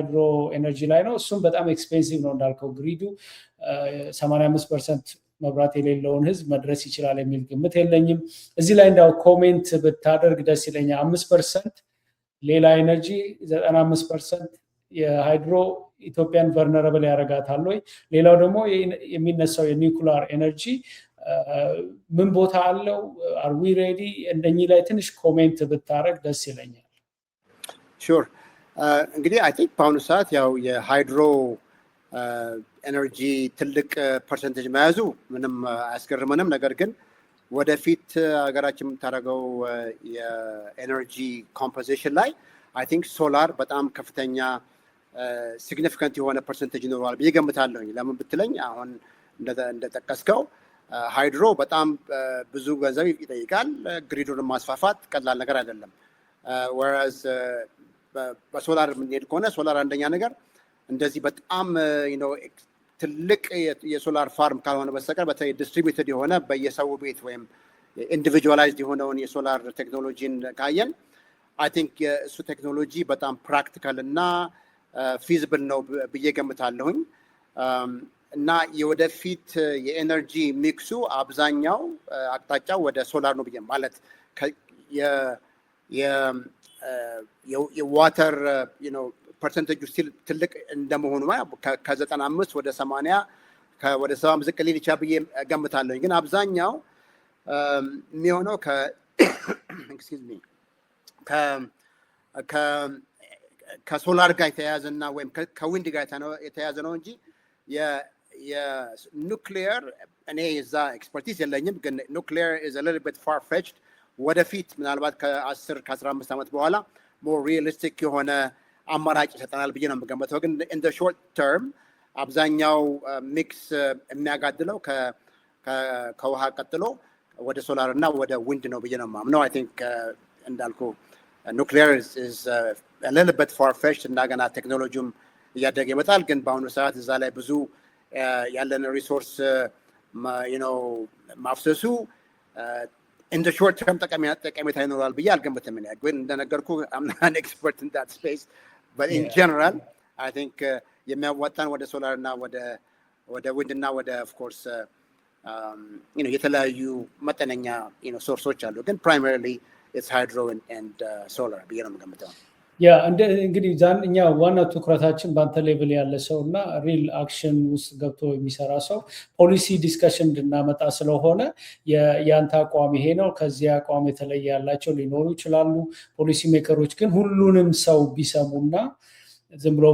ሃይድሮ ኤነርጂ ላይ ነው እሱም በጣም ኤክስፔንሲቭ ነው እንዳልከው ግሪዱ 85% መብራት የሌለውን ህዝብ መድረስ ይችላል የሚል ግምት የለኝም እዚህ ላይ እንዳው ኮሜንት ብታደርግ ደስ ይለኛል 5% ሌላ ኤነርጂ 95% የሃይድሮ ኢትዮጵያን ቨልነራብል ያረጋታል ወይ ሌላው ደግሞ የሚነሳው የኒውክሊየር ኤነርጂ ምን ቦታ አለው are we ready እንደኚህ ላይ ትንሽ ኮሜንት ብታረግ ደስ ይለኛል ሹር እንግዲህ አይ ቲንክ በአሁኑ ሰዓት ያው የሃይድሮ ኤነርጂ ትልቅ ፐርሰንቴጅ መያዙ ምንም አያስገርመንም ነገር ግን ወደፊት ሀገራችን የምታደርገው የኤነርጂ ኮምፖዚሽን ላይ አይ ቲንክ ሶላር በጣም ከፍተኛ ሲግኒፊካንት የሆነ ፐርሰንቴጅ ይኖረዋል ብዬ ገምታለሁ ለምን ብትለኝ አሁን እንደጠቀስከው ሃይድሮ በጣም ብዙ ገንዘብ ይጠይቃል ግሪዱን ማስፋፋት ቀላል ነገር አይደለም whereas በሶላር የምንሄድ ከሆነ ሶላር አንደኛ ነገር እንደዚህ በጣም ትልቅ የሶላር ፋርም ካልሆነ በስተቀር በተለይ ዲስትሪቢዩትድ የሆነ በየሰው ቤት ወይም ኢንዲቪጁዋላይዝድ የሆነውን የሶላር ቴክኖሎጂን ካየን አይ ቲንክ እሱ ቴክኖሎጂ በጣም ፕራክቲካል እና ፊዚብል ነው ብዬ ገምታለሁኝ እና የወደፊት የኤነርጂ ሚክሱ አብዛኛው አቅጣጫው ወደ ሶላር ነው ብዬ ማለት የዋተር ፐርሰንቴጁ ስቲል ትልቅ እንደመሆኑ ከ95 ወደ 80 ወደ 70 ዝቅ ሊል ይችላል ብዬ ገምታለሁ ግን አብዛኛው የሚሆነው ከሶላር ጋር የተያያዘና ወይም ከዊንድ ጋር የተያያዘ ነው እንጂ የኑክሊየር እኔ እዛ ኤክስፐርቲዝ የለኝም ግን ኑክሊየር is a little bit far fetched ወደፊት ምናልባት ከ10 ከ15 ዓመት በኋላ more realistic የሆነ አማራጭ ይሰጠናል ብዬ ነው የምገምተው ግን in the short term አብዛኛው ሚክስ የሚያጋድለው ከውሃ ቀጥሎ ወደ ሶላር እና ወደ ዊንድ ነው ብዬ ነው የማምነው I think እንዳልኩ nuclear is a little bit far fetched እና ገና ቴክኖሎጂውም እያደገ ይመጣል ግን በአሁኑ ሰዓት እዛ ላይ ብዙ ያለን ሪሶርስ ማፍሰሱ in the short term ጠቀሜታ ይኖራል ብዬ አልገምትም ግን እንደነገርኩ I'm not an expert in that space but in general I think የሚያዋጣን ወደ ሶላር እና ወደ ዊንድ እና ወደ of course የተለያዩ መጠነኛ ሶርሶች አሉ ግን primarily it's hydro and solar ብዬ ነው የምገምተው ያ እንግዲህ እኛ ዋና ትኩረታችን ባንተ ሌቭል ያለ ሰውና ሪል አክሽን ውስጥ ገብቶ የሚሰራ ሰው ፖሊሲ ዲስከሽን እንድናመጣ ስለሆነ ያንተ አቋም ይሄ ነው ከዚህ አቋም የተለየ ያላቸው ሊኖሩ ይችላሉ ፖሊሲ ሜከሮች ግን ሁሉንም ሰው ቢሰሙና ዝም ብሎ